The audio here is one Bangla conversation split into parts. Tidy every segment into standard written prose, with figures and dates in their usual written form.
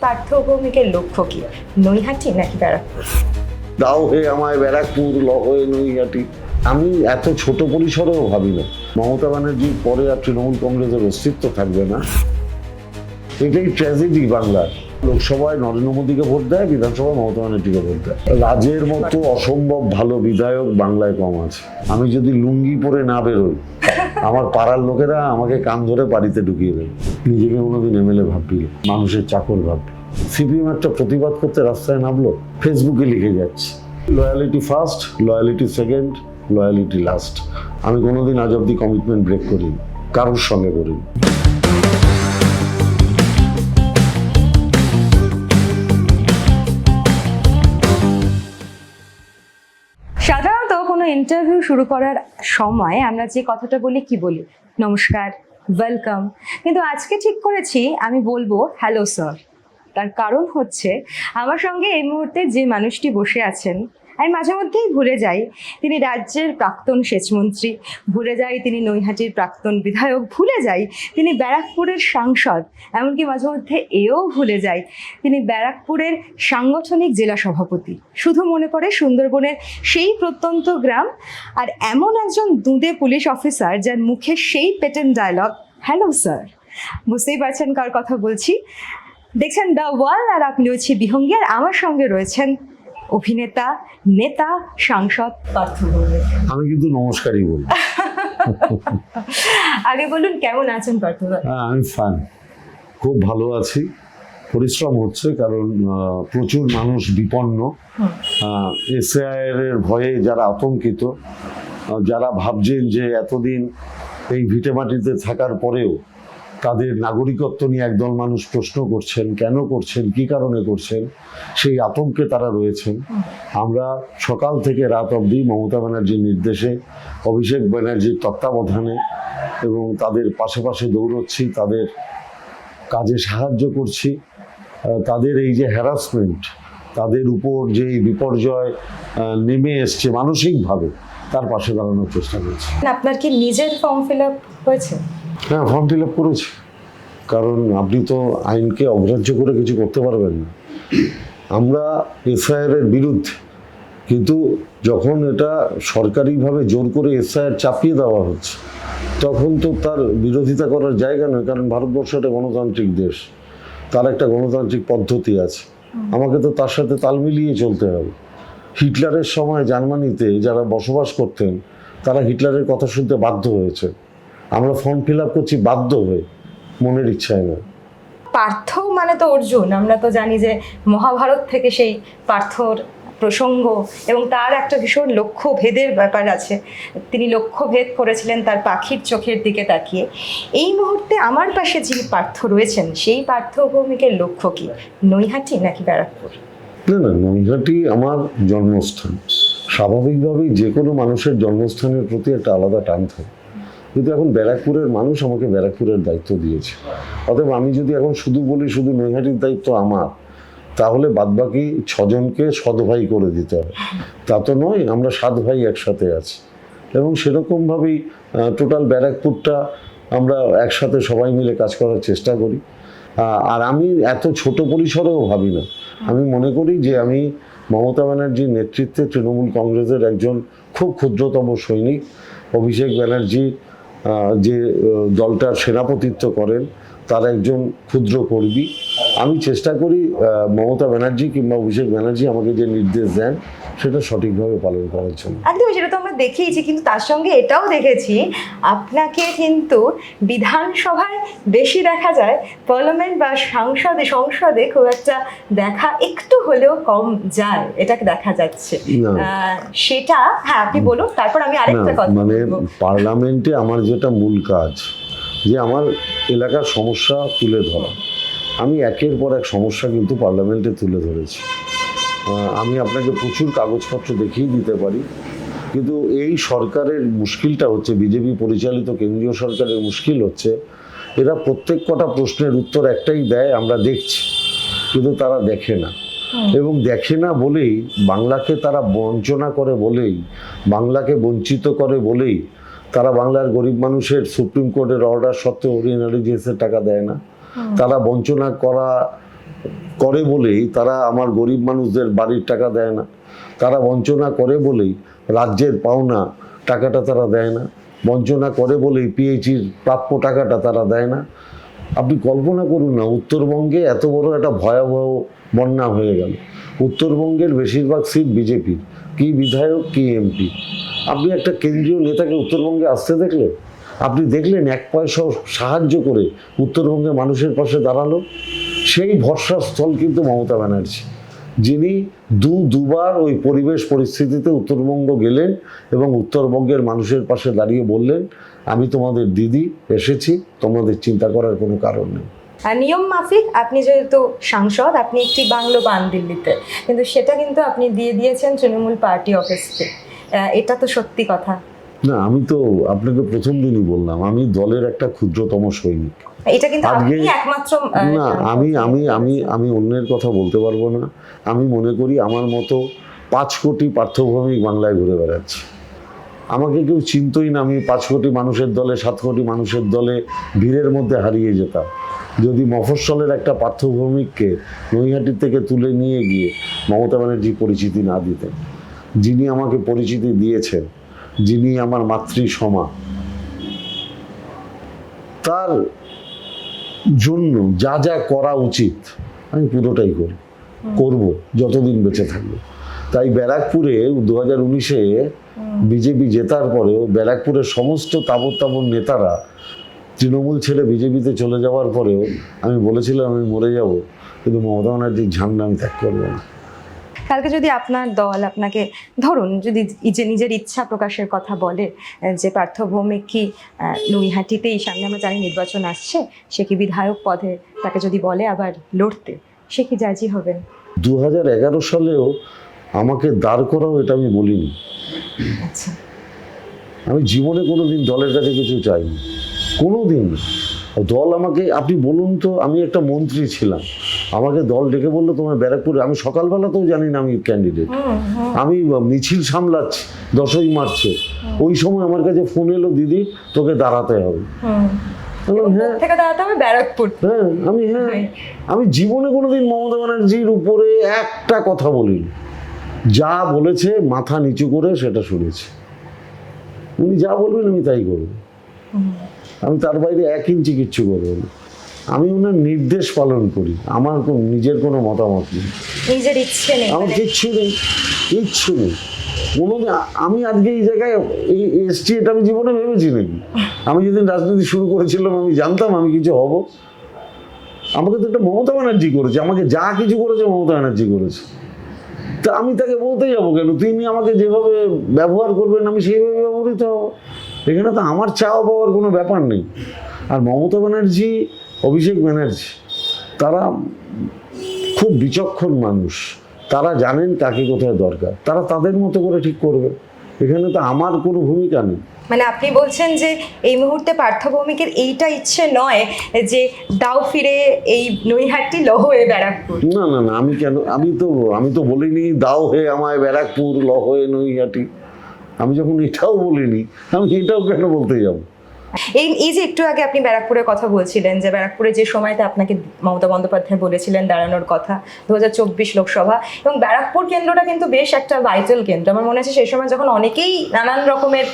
পার্থ ভৌমিকের লক্ষ্য কি? নৈহাটি নাকি ব্যারাকপুর? দাও হে আমায় ব্যারাকপুর, ল হয়ে নৈহাটি। আমি এত ছোট পরিসরেও ভাবি না মমতা ব্যানার্জির পরে আর তৃণমূল কংগ্রেসের অস্তিত্ব থাকবে না। এটাই ট্র্যাজেডি বাংলার। লোকসভায় নরেন্দ্র মোদীকে ভোট দেয়, বিধানসভায় মমতা ব্যানার্জিকে ভোট দেয়। রাজের মতো অসম্ভব ভালো বিধায়ক বাংলায় কম আছে। আমি যদি লুঙ্গি পরে না বেরোই, আমার পাড়ার লোকেরা আমাকে কান ধরে বাড়িতে ঢুকিয়ে দেবে। নিজেকে কোনোদিন এমএলএ ভাববি, মানুষের চাকর ভাববি। সিপিএম একটা প্রতিবাদ করতে রাস্তায় নামলো, ফেসবুকে লিখে যাচ্ছে loyalty first, loyalty second, loyalty last. আমি কোনোদিন আজ অব্দি কমিটমেন্ট ব্রেক করিনি, কারোর সঙ্গে করিনি। সাধারণত কোনো ইন্টারভিউ শুরু করার সময় আমরা যে কথাটা বলি কি বলি? নমস্কার, ওয়েলকাম। কিন্তু আজকে ঠিক করেছি আমি বলবো হ্যালো স্যার। তার কারণ হচ্ছে আমার সঙ্গে এই মুহূর্তে যে মানুষটি বসে আছেন, আমি মাঝে মধ্যেই ভুলে যাই তিনি রাজ্যের প্রাক্তন সেচমন্ত্রী, ভুলে যাই তিনি নৈহাটির প্রাক্তন বিধায়ক, ভুলে যাই তিনি ব্যারাকপুরের সাংসদ, এমনকি মাঝে মধ্যে এও ভুলে যাই তিনি ব্যারাকপুরের সাংগঠনিক জেলা সভাপতি। শুধু মনে পড়ে সুন্দরবনের সেই প্রত্যন্ত গ্রাম আর এমন একজন দুঁদে পুলিশ অফিসার যার মুখে সেই পেটেন্ট ডায়লগ হ্যালো স্যার। বুঝতেই পারছেন কার কথা বলছি। দেখছেন দ্য ওয়ার্ল্ড আর আপনি রয়েছে বিহঙ্গী, আর আমার সঙ্গে রয়েছেন অভিনেতা, নেতা, সাংসদ পার্থ ভৌমিক। আমি কিন্তু নমস্কারই বলি। আগে বলুন কেমন আছেন পার্থ? আমি ফাইন, খুব ভালো আছি। পরিশ্রম হচ্ছে কারণ প্রচুর মানুষ বিপন্ন। এসআইআর এর ভয়ে যারা আতঙ্কিত, যারা ভাবছেন যে এতদিন এই ভিটেমাটিতে থাকার পরেও তাদের নাগরিকত্ব নিয়ে একদল মানুষ প্রশ্ন করছেন, কেন করছেন, কি কারণে করছেন, সেই আতঙ্কে তারা রয়েছেন। আমরা সকাল থেকে রাত অবধি মমতা ব্যানার্জির নির্দেশে, অভিষেক ব্যানার্জির তত্ত্বাবধানে এবং তাদের পাশে পাশে দৌড়চ্ছি, তাদের কাজে সাহায্য করছি। তাদের এই যে হ্যারাসমেন্ট, তাদের উপর যে বিপর্যয় নেমে এসছে মানসিকভাবে, তার পাশে দাঁড়ানোর চেষ্টা করছি। আপনার কি নিজের ফর্ম ফিল আপ হয়েছে? হ্যাঁ, ফর্ম ফিল আপ করেছি, কারণ আপনি তো আইনকে অগ্রাহ্য করে কিছু করতে পারবেন না। আমরা এসআইআর এর বিরুদ্ধে, কিন্তু যখন এটা সরকারিভাবে জোর করে এসআইআর চাপিয়ে দেওয়া হচ্ছে, তখন তো তার বিরোধিতা করার জায়গা নয়। কারণ ভারতবর্ষ একটা গণতান্ত্রিক দেশ, তার একটা গণতান্ত্রিক পদ্ধতি আছে, আমাকে তো তার সাথে তাল মিলিয়ে চলতে হবে। হিটলারের সময় জার্মানিতে যারা বসবাস করতেন, তারা হিটলারের কথা শুনতে বাধ্য হয়েছে। আমরা ফর্ম ফিল আপ করছি বাধ্য হয়ে, মনের ইচ্ছায় না। পার্থ মানে তো অর্জুন, আমরা তো জানি যে মহাভারত থেকে সেই পার্থর প্রসঙ্গ, এবং তার একটা ভীষণ লক্ষ্য ভেদের ব্যাপার আছে। তিনি লক্ষ্য ভেদ করেছিলেন তার পাখির চোখের দিকে তাকিয়ে। এই মুহূর্তে আমার পাশে যিনি পার্থ রয়েছেন, সেই পার্থ ভৌমিকের লক্ষ্য কি? নৈহাটি নাকি ব্যারাকপুর? না না, নৈহাটি আমার জন্মস্থান। স্বাভাবিকভাবেই যে কোনো মানুষের জন্মস্থানের প্রতি একটা আলাদা টান থাকে, কিন্তু এখন ব্যারাকপুরের মানুষ আমাকে ব্যারাকপুরের দায়িত্ব দিয়েছে। অতএব আমি যদি এখন শুধু বলি শুধু নৈহাটির দায়িত্ব আমার, তাহলে বাদবাকি 6 জনকে সৎ ভাই করে দিতে হবে। তা তো নয়, আমরা 7 ভাই একসাথে আছি, এবং সেরকমভাবেই টোটাল ব্যারাকপুরটা আমরা একসাথে সবাই মিলে কাজ করার চেষ্টা করি। আর আমি এত ছোট পরিসরেও ভাবি না। আমি মনে করি যে আমি মমতা ব্যানার্জির নেতৃত্বে তৃণমূল কংগ্রেসের একজন খুব ক্ষুদ্রতম সৈনিক। অভিষেক ব্যানার্জি যে দলটার সেনাপতিত্ব করেন, তার একজন ক্ষুদ্র কর্মী। আমি চেষ্টা করি মমতা ব্যানার্জি কিংবা অভিষেক ব্যানার্জি আমাকে যে নির্দেশ দেন সেটা সঠিকভাবে পালন করার জন্য। একদমই, সেটা তো আমরা দেখেইছি, কিন্তু তার সঙ্গে এটাও দেখেছি আপনাকে কিন্তু বিধানসভায় বেশি দেখা যায়, পার্লামেন্ট বা সংসদে খুব একটা দেখা একটু হলেও কম যায়, এটাকে দেখা যাচ্ছে। সেটা হ্যাঁ আপনি বলুন, তারপর আমি আরেকটা কথা মানে পার্লামেন্টে আমার যেটা মূল কাজ, যে আমার এলাকার সমস্যা তুলে ধরা। আমি একের পর এক সমস্যা কিন্তু পার্লামেন্টে তুলে ধরেছি। আমি আপনাকে প্রচুর কাগজপত্র দেখিয়ে দিতে পারি, কিন্তু এই সরকারের মুশকিলটা হচ্ছে, বিজেপি পরিচালিত কেন্দ্রীয় সরকারের মুশকিল হচ্ছে, এরা প্রত্যেক কটা প্রশ্নের উত্তর একটাই দেয়, আমরা দেখছি, কিন্তু তারা দেখে না। এবং দেখে না বলেই বাংলাকে তারা বঞ্চনা করে, বলেই বাংলাকে বঞ্চিত করে, বলেই তারা বাংলার গরিব মানুষের সুপ্রিম কোর্টের অর্ডার সত্ত্বেও রিএনআরজিএস এর টাকা দেয় না। তারা বঞ্চনা করা করে বলেই তারা আমার গরিব মানুষদের বাড়ির টাকা দেয় না, তারা বঞ্চনা করে বলেই রাজ্যের পাওনা টাকাটা তারা দেয় না, বঞ্চনা করে বলেই পিএইচির প্রাপ্য টাকাটা তারা দেয় না। আপনি কল্পনা করুন না, উত্তরবঙ্গে এত বড় একটা ভয়াবহ বন্যা হয়ে গেল, উত্তরবঙ্গের বেশিরভাগ সিট বিজেপির, কি বিধায়ক কি এমপি। আপনি একটা কেন্দ্রীয় নেতাকে উত্তরবঙ্গে আসতে দেখলেন? আপনি দেখলেন এক পয়সা সাহায্য করে উত্তরবঙ্গের মানুষের পাশে দাঁড়ালো? সেই ভরসার স্থল কিন্তু মমতা ব্যানার্জি, যিনি দুবার ওই পরিবেশ পরিস্থিতিতে উত্তরবঙ্গ গেলেন এবং উত্তরবঙ্গের মানুষের পাশে দাঁড়িয়ে বললেন, আমি তোমাদের দিদি এসেছি, তোমাদের চিন্তা করার কোনো কারণ নেই। আর নিয়ম মাফিক আপনি যেহেতু সাংসদ, আপনি একটি বাংলো পান দিল্লিতে, কিন্তু সেটা কিন্তু আপনি দিয়ে দিয়েছেন তৃণমূল পার্টি অফিসকে। এটা তো সত্যি কথা না, আমি তো আপনাকে প্রথম দিনই বললাম, আমি দলের একটা ক্ষুদ্রতম সৈনিক। এটা কিন্তু আজকে আপনি একমাত্র না, আমি অন্যের কথা বলতে পারবো না। আমি মনে করি আমার মতো 5 কোটি পার্থভূমিক বাংলায় ঘুরে বেড়াচ্ছে, আমাকে কেউ চিনতই না। আমি 5 কোটি মানুষের দলে, 7 কোটি মানুষের দলে ভিড়ের মধ্যে হারিয়ে যেতাম যদি মফস্বলের একটা পার্থভূমিককে নৈহাটি থেকে তুলে নিয়ে গিয়ে মমতা ব্যানার্জি পরিচিতি না দিতেন। যিনি আমাকে পরিচিতি দিয়েছেন, যিনি আমার মাতৃ সমা, তার জন্য যা যা করা উচিত আমি পুরোটাই করব যতদিন বেঁচে থাকবো। তাই ব্যারাকপুরে 2019-এ বিজেপি জেতার পরেও ব্যারাকপুরের সমস্ত তাবর নেতারা তৃণমূল ছেড়ে বিজেপিতে চলে যাওয়ার পরেও আমি বলেছিলাম আমি মরে যাব, কিন্তু মমতা ব্যানার্জির ঝান্ডা আমি ত্যাগ করবো না। কালকে যদি আপনার দল আপনাকে, ধরুন যদি নিজের ইচ্ছা প্রকাশের কথা বলে যে পার্থ ভৌমিক কি নৈহাটিতেই, সামনে আমরা জানি নির্বাচন আসছে, সে কি বিধায়ক পদে, তাকে যদি বলে আবার লড়তে, সে কি রাজি হবেন? 2011 সালেও আমাকে দাঁড় করাও, এটা আমি বলিনি। আচ্ছা, আমি জীবনে কোনোদিন দলের কাছে কিছু চাইনি, কোনোদিন। দল আমাকে, আপনি বলুন তো, আমি একটা মন্ত্রী ছিলাম, আমাকে দল ডেকে বললো তোমার ব্যারাকপুরে, আমি সকালবেলাতেও জানি না আমি ক্যান্ডিডেট, আমি মিছিল সামলাচ্ছি 10ই মার্চে, ওই সময় আমার কাছে ফোন এলো, দিদি তোকে দাঁড়াতে হবে। আমি জীবনে কোনোদিন মমতা ব্যানার্জির উপরে একটা কথা বলিনি, যা বলেছে মাথা নিচু করে সেটা শুনেছি। উনি যা বলবেন আমি তাই করবো, আমি তার বাইরে 1 ইঞ্চি কিচ্ছু করবো না। আমি ওনার নির্দেশ পালন করি, আমার নিজের কোনো মতামত নেই, নিজের ইচ্ছে নেই, আমার কিচ্ছু নেই। কোনোদিন আমি আজকে এই জায়গায় এসছি, এটা আমি জীবনে ভেবেছি নাকি? আমি যেদিন রাজনীতি শুরু করেছিলাম আমি জানতাম আমি কিছু হব? আমাকে তো একটা মমতা ব্যানার্জি করেছে, আমাকে যা কিছু করেছে মমতা ব্যানার্জি করেছে, তা আমি তাকে বলতে যাবো কেন? তিনি আমাকে যেভাবে ব্যবহার করবেন আমি সেইভাবে ব্যবহৃত হব। এখানে তো আমার চাওয়া পাওয়ার কোনো ব্যাপার নেই। আর মমতা ব্যানার্জি, অভিষেক ব্যানার্জি, তারা খুব বিচক্ষণ মানুষ, তারা জানেন কাকে কোথায় দরকার, তারা তাদের মতো করে ঠিক করবে। এখানে তো আমার কোনো ভূমিকা নেই। মানে আপনি বলছেন যে এই মুহূর্তে পার্থ ভৌমিকের এইটা ইচ্ছে নয় যে দাও ফিরে এই নৈহাটি লহ হয়ে ব্যারাকপুর? না না না, আমি তো বলিনি দাও হে আমায় ব্যারাকপুর লহ হয়ে নৈহাটি। আমি যখন এটাও বলিনি, আমি এটাও কেন বলতে যাবো? এই যে একটু আগে আপনি ব্যারাকপুরের কথা বলছিলেন, যে ব্যারাকপুরে যে সময়তে আপনাকে মমতা বন্দ্যোপাধ্যায় বলেছিলেন দাঁড়ানোর কথা 2024 লোকসভা, এবং ব্যারাকপুর কেন্দ্রটা কিন্তু বেশ একটা ভাইটাল কেন্দ্র। আমার মনে আছে সেই সময় যখন অনেকেই নানান রকমের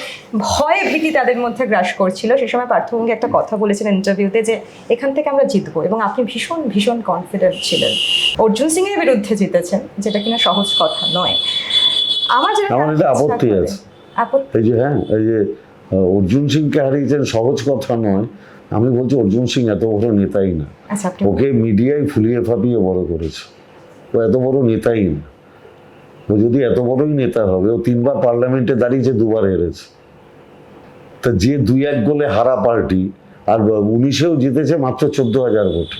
ভয় ভীতি তাদের মধ্যে গ্রাস করছিল, সেই সময় পার্থ ভৌমিক একটা কথা বলেছিলেন ইন্টারভিউতে যে এখান থেকে আমরা জিতবো, এবং আপনি ভীষণ ভীষণ কনফিডেন্ট ছিলেন। অর্জুন সিং এর বিরুদ্ধে জিতেছেন, যেটা কিনা সহজ কথা নয়। আমার এটা আপত্তি আছে, এই যে এই যে অর্জুন সিংকে হারিয়েছেন সহজ কথা নয়। আমি বলছি অর্জুন সিং এত বড় নেতাই না, ওকে মিডিয়ায় ফুলিয়ে ফাটিয়ে বড় করেছে, ও এত বড় নেতাই না। ও যদি এত বড়ই নেতা হবে, ও 3বার পার্লামেন্টে দাঁড়িয়েছে, 2বার হেরেছে। তা যে 2-1 গোলে হারা পার্টি, আর 19-এও জিতেছে মাত্র 14,000 ভোটে,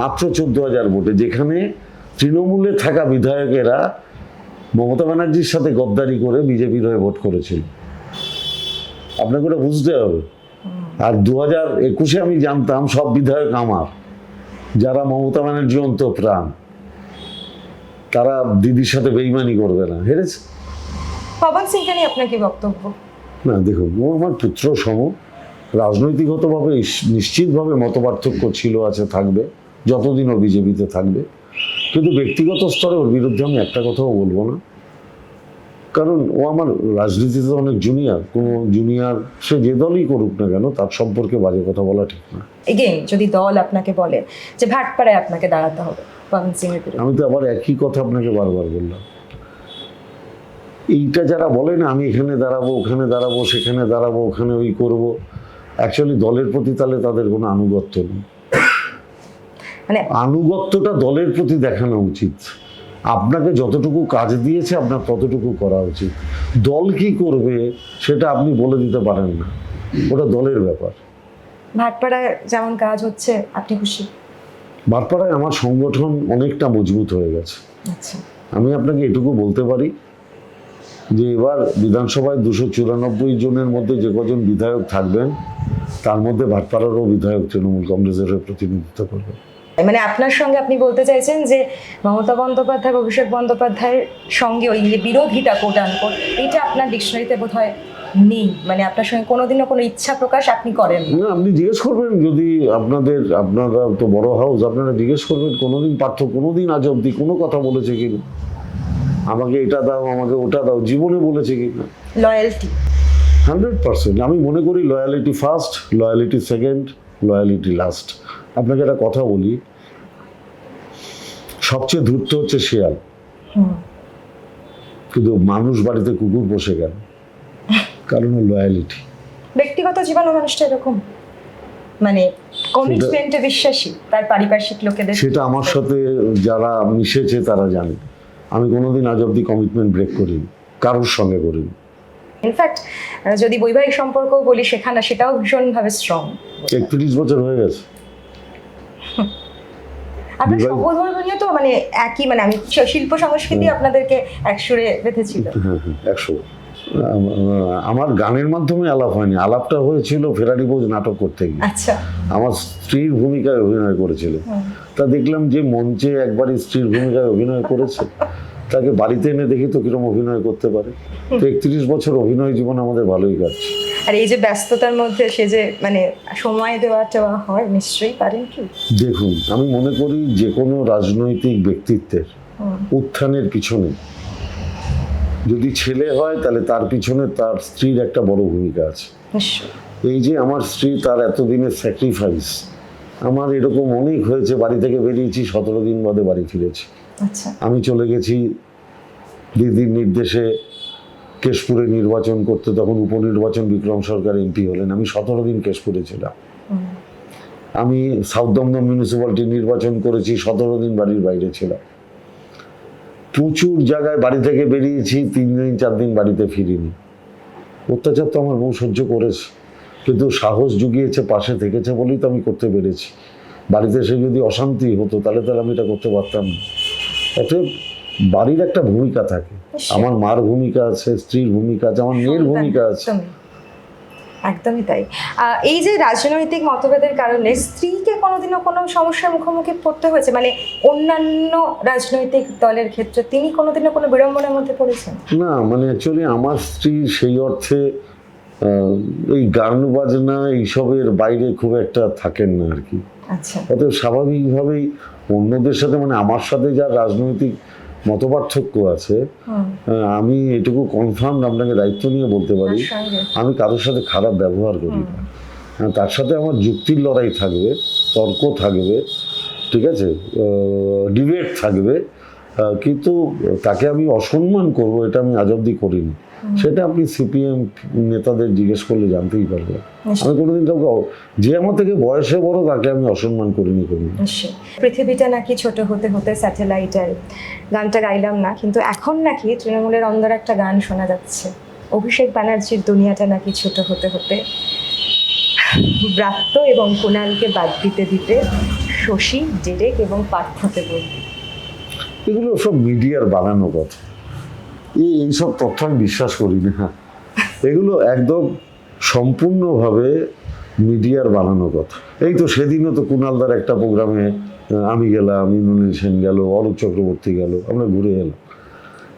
মাত্র 14,000 ভোটে, যেখানে তৃণমূলে থাকা বিধায়কেরা মমতা ব্যানার্জির সাথে গদ্দারি করে বিজেপির হয়ে ভোট করেছিল। আপনাকে ওটা বুঝতে হবে। আর 2021-এ আমি জানতাম সব বিধায়ক আমার, যারা মমতা ব্যানার্জি অন্তঃপ্রাণ, তারা দিদির সাথে বেইমানি করবে না, হেরেছে। পবন সিংকে নিয়ে আপনার কি বক্তব্য? না দেখুন, ও আমার পুত্র সম, রাজনৈতিকগতভাবে নিশ্চিতভাবে মতপার্থক্য ছিল, আছে, থাকবে, যতদিন ও বিজেপিতে থাকবে। কিন্তু ব্যক্তিগত স্তরে ওর বিরুদ্ধে আমি একটা কথাও বলবো না, কারণ ও আমার রাজনীতিতে অনেক জুনিয়র। কোনো জুনিয়র সে যে দলই করুক না কেন তার সম্পর্কে বাজে কথা বলা ঠিক না। এগেইন যদি দল আপনাকে বলে যে ভাটপাড়ায় আপনাকে দাঁড়াতে হবে পবন সিং এর বিরুদ্ধে, আমি তো আবার একই কথা আপনাকে বারবার বললাম। এইটা যারা বলে না আমি এখানে দাঁড়াবো, ওখানে দাঁড়াবো, সেখানে দাঁড়াবো, ওখানে ওই করব, অ্যাকচুয়ালি দলের প্রতি তাহলে তাদের কোনো আনুগত্য নেই। মানে আনুগত্যটা দলের প্রতি দেখানো উচিত। আপনাকে যতটুকু কাজ দিয়েছে আপনার ততটুকু করা উচিত। দল কি করবে সেটা আপনি বলে দিতে পারেন না, ওটা দলের ব্যাপার। ভাটপাড়ায় যেমন কাজ হচ্ছে আপনি খুশি? ভাটপাড়ায় আমার সংগঠন অনেকটা মজবুত হয়ে গেছে। আচ্ছা, আমি আপনাকে এটুকু বলতে পারি যে এবার বিধানসভায় 294 জনের মধ্যে যে কজন বিধায়ক থাকবেন তার মধ্যে ভাটপাড়ারও বিধায়ক তৃণমূল কংগ্রেসের হয়ে প্রতিনিধিত্ব করবে। মানে আপনার সঙ্গে আপনি বলতে চাইছেন যে মমতা বন্দ্যোপাধ্যায়, অভিষেক বন্দ্যোপাধ্যায়ের সঙ্গে ওই যে বিরোধিতা কোট আনকোট, এটা আপনার ডিকশনারিতে বোধহয় নেই, মানে আপনার সঙ্গে কোনোদিনও কোনো ইচ্ছা প্রকাশ আপনি করেন না। না, আপনি জিজ্ঞেস করবেন, যদি আপনারা তো বড় হাউস, আপনারা জিজ্ঞেস করবেন কোনোদিন কোনোদিন আজ অব্দি কোনো কথা বলেছে কিনা, আমাকে এটা দাও, আমাকে ওটা দাও, জীবনে বলেছে কিনা? লয়্যালটি 100%। আমি মনে করি loyalty first, loyalty second, loyalty last. আপনাকে একটা কথা বলি, সবচেয়ে ধূর্ত হচ্ছে শিয়াল, কিন্তু মানুষ বাড়িতে কুকুর বসে গেল, কারণ লয়ালিটি। ব্যক্তিগত জীবনে মানুষটা এরকম, মানে কমিটমেন্টে বিশ্বাসী তার পারিপার্শ্বিক লোকেদের। সেটা আমার সাথে যারা মিশেছে তারা জানে, আমি কোনোদিন আজ অব্দি কমিটমেন্ট ব্রেক করিনি, কারোর সঙ্গে করিনি। ইনফ্যাক্ট যদি বৈবাহিক সম্পর্ক বলি সেখানে সেটাও ভীষণভাবে স্ট্রং। 31 বছর হয়ে গেছে। আপনার সহধর্মীয় তো মানে একই, মানে আমি শিল্প সংস্কৃতি আপনাদেরকে একসুরে বেঁধেছিল। হ্যাঁ, 100। আমার গানের মাধ্যমে আলাপ হয়নি, আলাপটা হয়েছিল ফেরারি বোঝ নাটক করতে গিয়ে। আচ্ছা, আমার স্ত্রীর ভূমিকায় অভিনয় করেছিল। তা দেখলাম যে মঞ্চে একবারই স্ত্রীর ভূমিকায় অভিনয় করেছে, তাকে বাড়িতে এনে দেখি তো কিরকম অভিনয় করতে পারে। তো 31 বছর অভিনয় জীবন আমাদের ভালোই কাটছে। আর এই যে ব্যস্ততার মধ্যে সে যে মানে সময় দেওয়াটা হয়, নিশ্চয়ই পারেন কি? দেখুন, আমি মনে করি যে কোনো রাজনৈতিক ব্যক্তিত্বের উত্থানের পিছনে যদি ছেলে হয় তাহলে তার পিছনে তার স্ত্রীর একটা বড় ভূমিকা আছে। নিশ্চয়ই। এই যে আমার স্ত্রী, তার এতদিনের স্যাক্রিফাইস, আমার এরকম অনেক হয়েছে, বাড়ি থেকে বেরিয়েছি 17 দিন বাদে বাড়ি ফিরেছি। আচ্ছা, আমি চলে গেছি দিদির নির্দেশে কেশপুরে নির্বাচন করতে, তখন উপনির্বাচন বিক্রম সরকার এমপি হলেন, আমি 17 দিন কেশপুরে ছিলাম। আমি সাউথ দমদম মিউনিসিপ্যালিটি নির্বাচন করেছি, 17 দিন বাড়ির বাইরে ছিলাম। প্রচুর জায়গায় বাড়ি থেকে বেরিয়েছি, 3 দিন 4 দিন বাড়িতে ফিরিনি। অত্যাচার তো আমার বউ সহ্য করেছে, কিন্তু সাহস জুগিয়েছে, পাশে থেকেছে বলেই তো আমি করতে পেরেছি। বাড়িতে এসে যদি অশান্তি হতো তাহলে আমি এটা করতে পারতাম না। অতএব বাড়ির একটা ভূমিকা থাকে, আমার মার ভূমিকা আছে, স্ত্রীর ভূমিকা আছে, আমার মেয়ের ভূমিকা আছে। একদমই তাই। এই যে রাজনৈতিক মতভেদের কারণে স্ত্রীকে কোনোদিনও কোনো সমস্যার মুখোমুখি পড়তে হয়েছে, মানে অন্যান্য রাজনৈতিক দলের ক্ষেত্রে তিনি কোনোদিনও কোনো বিড়ম্বনার মধ্যে পড়েছেন? না, মানে অ্যাকচুয়ালি আমার স্ত্রী সেই অর্থে এই গান বাজনা এইসবের বাইরে খুব একটা থাকেন না আর কি। আচ্ছা, অতএব স্বাভাবিকভাবেই অন্যদের সাথে, মানে আমার সাথে যার রাজনৈতিক মতপার্থক্য আছে, আমি এটুকু কনফার্ম আপনাকে দায়িত্ব নিয়ে বলতে পারি, আমি কারোর সাথে খারাপ ব্যবহার করি না। তার সাথে আমার যুক্তির লড়াই থাকবে, তর্ক থাকবে, ঠিক আছে, ডিবেট থাকবে, কিন্তু তাকে আমি অসম্মান করব এটা আমি আজ অব্দি করিনি। সেটা আপনি সিপিএম নেতাদের জিজ্ঞেস করলে জানতেই পারবে। আমি কোনোদিন কাউকে, যে আমার থেকে বয়সে বড় তাকে আমি অসম্মান করিনি কোনোদিন। পৃথিবীটা নাকি ছোট হতে হতে স্যাটেলাইটের গানটা গাইলাম না, কিন্তু এখন নাকি তৃণমূলের অন্দর একটা গান শোনা যাচ্ছে, অভিষেক ব্যানার্জির দুনিয়াটা নাকি ছোট হতে হতে ব্রাত্য এবং কুণালকে বাদ দিতে দিতে শশী, ডেরেক এবং পার্থকে বলবে। এগুলো সব মিডিয়ার বানানো কথা, এইসব তথ্য আমি বিশ্বাস করি না। এগুলো একদম সম্পূর্ণভাবে মিডিয়ার বানানো কথা। এই তো সেদিনও তো কুণালদার একটা প্রোগ্রামে আমি গেলাম, ইন্দ্রনীল সেন গেল, অরূপ চক্রবর্তী গেল, আমরা ঘুরে এলাম।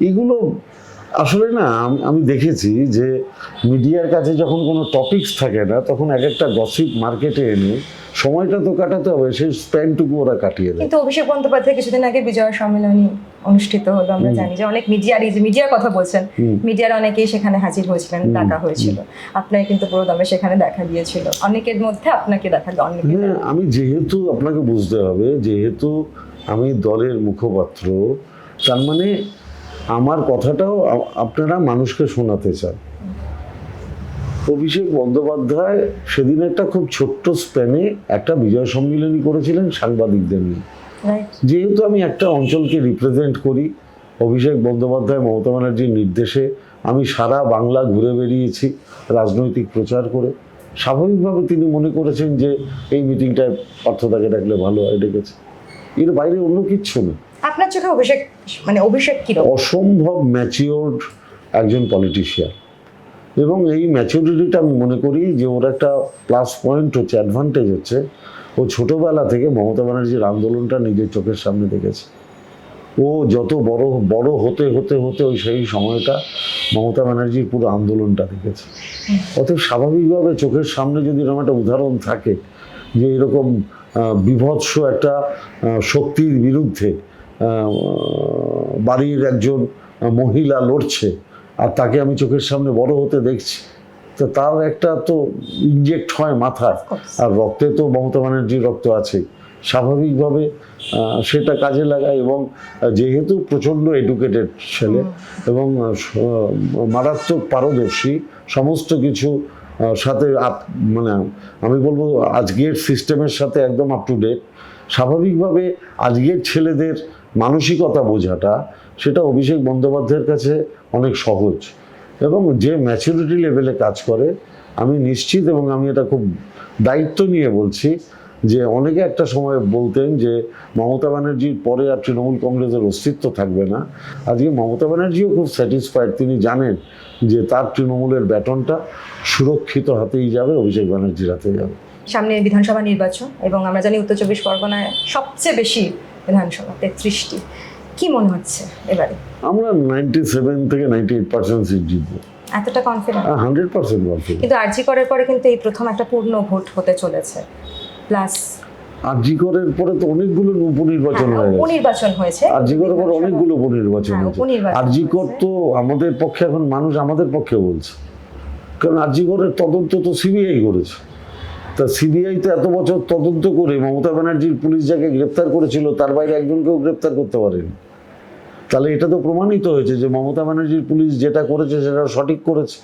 এগুলো আসলে না, আমি দেখেছি যে মিডিয়ার কাছে যখন কোনো টপিকস থাকে না, তখন এক একটা গসিপ মার্কেটে এনে সময়টা তো কাটাতে হবে, সেই স্প্যানটুকু ওরা কাটিয়ে দেয়। কিন্তু অভিষেক বন্দ্যোপাধ্যায় কিছুদিন আগে বিজয় সম্মেলনী অনুষ্ঠিত হলো, আমরা জানি যে অনেক মিডিয়ার কথা বলছেন, মিডিয়ার অনেকেই সেখানে হাজির হয়েছিলেন, ডাকা হয়েছিল, আপনার কিন্তু পুরো দমে সেখানে দেখা গিয়েছিল, অনেকের মধ্যে আপনাকে দেখা গেল। হ্যাঁ, আমি যেহেতু, আপনাকে বুঝতে হবে, যেহেতু আমি দলের মুখপাত্র, তার মানে আমার কথাটাও আপনারা মানুষকে শোনাতে চান। অভিষেক বন্দ্যোপাধ্যায় সেদিন একটা খুব ছোট্ট স্প্যানে একটা বিজয় সম্মেলনী করেছিলেন সাংবাদিকদের নিয়ে। যেহেতু আমি একটা অঞ্চলকে রিপ্রেজেন্ট করি, অভিষেক বন্দ্যোপাধ্যায় মমতা ব্যানার্জির নির্দেশে আমি সারা বাংলা ঘুরে বেরিয়েছি রাজনৈতিক প্রচার করে। স্বাভাবিকভাবে তিনি মনে করেছেন যে এই মিটিংটায় পার্থদাকে ডাকলে ভালো হয়, ডেকেছে। এর বাইরে অন্য কিচ্ছু না। আপনার চোখে অভিষেক কি অসম্ভব ম্যাচিওর্ড একজন পলিটিশিয়ান, এবং এই ম্যাচুরিটিটা আমি মনে করি যে ওর একটা প্লাস পয়েন্ট হচ্ছে, অ্যাডভান্টেজ হচ্ছে, ও ছোটবেলা থেকে মমতা ব্যানার্জির আন্দোলনটা নিজের চোখের সামনে দেখেছে। ও যত বড় হতে হতে হতে ওই সেই সময়টা মমতা ব্যানার্জির পুরো আন্দোলনটা দেখেছে। অতএব স্বাভাবিকভাবে চোখের সামনে যদি এরকম একটা উদাহরণ থাকে যে এরকম বিভৎস একটা শক্তির বিরুদ্ধে বাড়ির একজন মহিলা লড়ছে, আর তাকে আমি চোখের সামনে বড় হতে দেখছি, তো তার একটা তো ইনজেক্ট হয় মাথায়, আর রক্তে তো মমতা ব্যানার্জির রক্ত আছেই, স্বাভাবিকভাবে সেটা কাজে লাগায়। এবং যেহেতু প্রচণ্ড এডুকেটেড ছেলে এবং মারাত্মক পারদর্শী, সমস্ত কিছু সাথে মানে আমি বলবো আজকের সিস্টেমের সাথে একদম আপ টু ডেট, স্বাভাবিকভাবে আজকের ছেলেদের মানসিকতা বোঝাটা সেটা অভিষেক বন্দ্যোপাধ্যায়ের কাছে অনেক সহজ, এবং যে ম্যাচুরিটি লেভেলে কাজ করে আমি নিশ্চিত, এবং আমি এটা খুব দায়িত্ব নিয়ে বলছি যে অনেকে একটা সময় বলতেন যে মমতা ব্যানার্জির পরে আর তৃণমূল কংগ্রেসের অস্তিত্ব থাকবে না। আজকে মমতা ব্যানার্জিও খুব স্যাটিসফাইড, তিনি জানেন যে তার তৃণমূলের ব্যাটনটা সুরক্ষিত হাতেই যাবে, অভিষেক ব্যানার্জির হাতে যাবে। সামনে বিধানসভা নির্বাচন, এবং আমরা জানি উত্তর চব্বিশ পরগনায় সবচেয়ে বেশি বিধানসভা, 33টি। কি মনে হচ্ছে এবারে? আমরা 97 থেকে 98% সিট জিতবো। এতটা কনফিডেন্ট? 100% কনফিডেন্ট। কিন্তু আরজি করার পরে কিন্তু এই প্রথম একটা পূর্ণ ভোট হতে চলেছে, প্লাস আরজি করার পরে তো অনেকগুলো উপনির্বাচন হয়েছে, আরজি করার পর অনেকগুলো উপনির্বাচন হয়েছে। আরজি কর তো আমাদের পক্ষে, এখন মানুষ আমাদের পক্ষে বলছে, কারণ আরজি করের তদন্ত তো সিবিআই করেছে। তা সিবিআই তো এত বছর তদন্ত করে মমতা ব্যানার্জির পুলিশ যাকে গ্রেপ্তার করেছিল তার বাইরে একজনকেও গ্রেপ্তার করতে পারেনি। তাহলে এটা তো প্রমাণিত হয়েছে যে মমতা ব্যানার্জির পুলিশ যেটা করেছে সেটা সঠিক করেছে,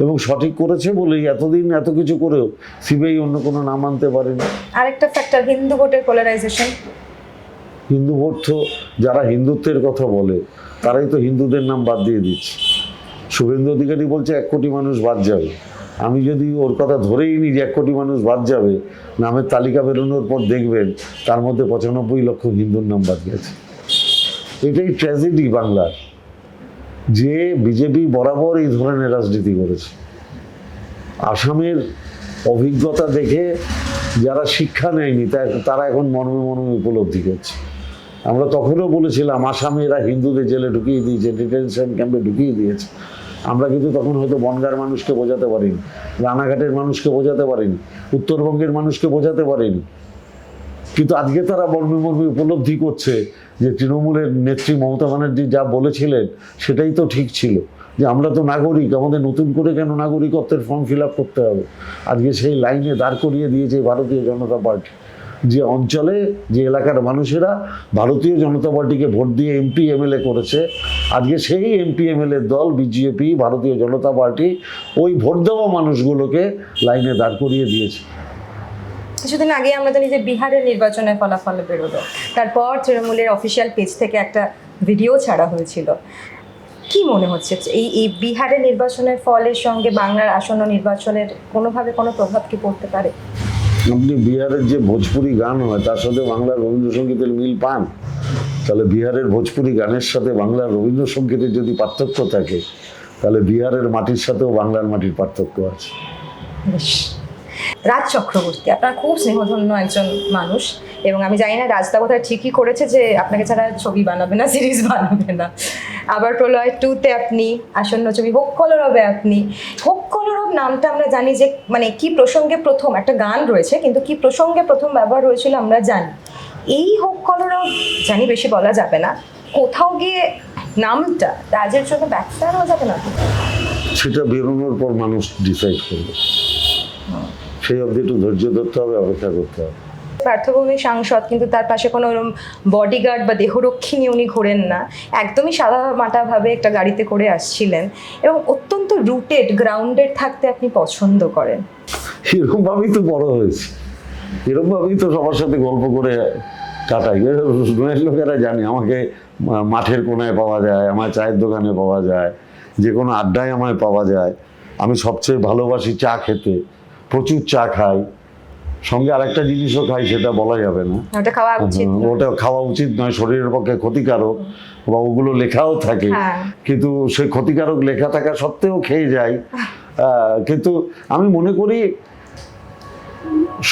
এবং সঠিক করেছে বলেই এতদিন এত কিছু করেও সিবিআই অন্য কোনো নাম আনতে পারেনি। আরেকটা ফ্যাক্টর, হিন্দু ভোটের পোলারাইজেশন। হিন্দু ভোট তো যারা হিন্দুত্বের কথা বলে তারাই তো হিন্দুদের নাম বাদ দিয়ে দিচ্ছে। শুভেন্দু অধিকারী বলছে 1 কোটি মানুষ বাদ যাবে। আমি যদি ওর কথা ধরেই নিই যে 1 কোটি মানুষ বাদ যাবে, নামের তালিকা বেরোনোর পর দেখবেন তার মধ্যে 95 লক্ষ হিন্দুর নাম বাদ গেছে। এটাই ট্র্যাজেডি বাংলার, যে বিজেপি বরাবর এই ধরনের রাজনীতি করেছে। আসামের অভিজ্ঞতা দেখে যারা শিক্ষা নেয়নি তারা এখন মর্মে মর্মে উপলব্ধি করছে। আমরা তখনও বলেছিলাম আসামে এরা হিন্দুদের জেলে ঢুকিয়ে দিয়েছে, ডিটেনশন ক্যাম্পে ঢুকিয়ে দিয়েছে। আমরা কিন্তু তখন হয়তো বনগাঁর মানুষকে বোঝাতে পারিনি, রানাঘাটের মানুষকে বোঝাতে পারিনি, উত্তরবঙ্গের মানুষকে বোঝাতে পারিনি। কিন্তু আজকে তারা মর্মে মর্মে উপলব্ধি করছে যে তৃণমূলের নেত্রী মমতা ব্যানার্জি যা বলেছিলেন সেটাই তো ঠিক ছিল, যে আমরা তো নাগরিক, আমাদের নতুন করে কেন নাগরিকত্বের ফর্ম ফিল আপ করতে হবে। আজকে সেই লাইনে দাঁড় করিয়ে দিয়েছে ভারতীয় জনতা পার্টি। যে অঞ্চলে, যে এলাকার মানুষেরা ভারতীয় জনতা পার্টিকে ভোট দিয়ে এমপি এমএলএ করেছে, আজকে সেই এমপি এমএলএ দল বিজেপি, ভারতীয় জনতা পার্টি ওই ভোট দেওয়া মানুষগুলোকে লাইনে দাঁড় করিয়ে দিয়েছে। কিছুদিন আগে আমরা জানি যে বিহারের নির্বাচনের ফলাফল বেরোলো, তারপর তৃণমূলের অফিসিয়াল পেজ থেকে একটা ভিডিও ছাড়া হয়েছিল। কি মনে হচ্ছে এই বিহারের নির্বাচনের ফলের সঙ্গে বাংলার আসন্ন নির্বাচনের কোনোভাবে কোনো প্রভাব কি পড়তে পারে? আপনি বিহারের যে ভোজপুরি গান হয় তার সাথে বাংলার রবীন্দ্রসঙ্গীতের মিল পান? তাহলে বিহারের ভোজপুরি গানের সাথে বাংলার রবীন্দ্রসঙ্গীতের যদি পার্থক্য থাকে, তাহলে বিহারের মাটির সাথেও বাংলার মাটির পার্থক্য আছে। রাজ চক্রবর্তী, আপনার খুব স্নেহধন্য একজন মানুষ, এবং আমি জানি না রাজদা কোথায় ঠিকই করেছে যে আপনাকে ছাড়া ছবি বানাবে না, সিরিজ বানাবে না। আবার প্রলয় 2-তে আপনি, আসন্ন ছবি হোক কলরবে আপনি। হোক কলরব নামটা আমরা জানি যে মানে কি প্রসঙ্গে প্রথম একটা গান রয়েছে, কিন্তু কি প্রসঙ্গে প্রথম ব্যবহার হয়েছিল আমরা জানি। এই হোক কলরব জানি বেশি বলা যাবে না, কোথাও গিয়ে নামটা রাজের জন্য ব্যাকফায়ার হয়ে যাবে না? সেটা বেরোনোর পর মানুষ ডিসাইড করবে, সেই অবধি একটু ধৈর্য ধরতে হবে, অপেক্ষা করতে হবে। পার্থভূমি সাংসদ, কিন্তু তার পাশে কোনো ওরকম বডিগার্ড বা দেহরক্ষী নিয়ে উনি ঘোরেন না, একদমই সাদা মাটাভাবে একটা গাড়িতে করে আসছিলেন, এবং অত্যন্ত রুটেড গ্রাউন্ডেড থাকতে আপনি পছন্দ করেন। এরকম ভাবেই তো বড় হয়েছে, এরকম ভাবেই তো সবার সাথে গল্প করে কাটাই। রুমের লোকেরা জানে আমাকে মাঠের কোনায় পাওয়া যায়, আমার চায়ের দোকানে পাওয়া যায়, যে কোনো আড্ডায় আমায় পাওয়া যায়। আমি সবচেয়ে ভালোবাসি চা খেতে, প্রচুর চা খাই, সঙ্গে আরেকটা জিনিসও খাই, সেটা বলা যাবে না, ওটা খাওয়া উচিত না। ওটা খাওয়া উচিত নয়, শরীরের পক্ষে ক্ষতিকারক, বা ওগুলো লেখাও থাকে, হ্যাঁ। কিন্তু সেই ক্ষতিকারক লেখা থাকা সত্ত্বেও খেয়ে যাই। কিন্তু আমি মনে করি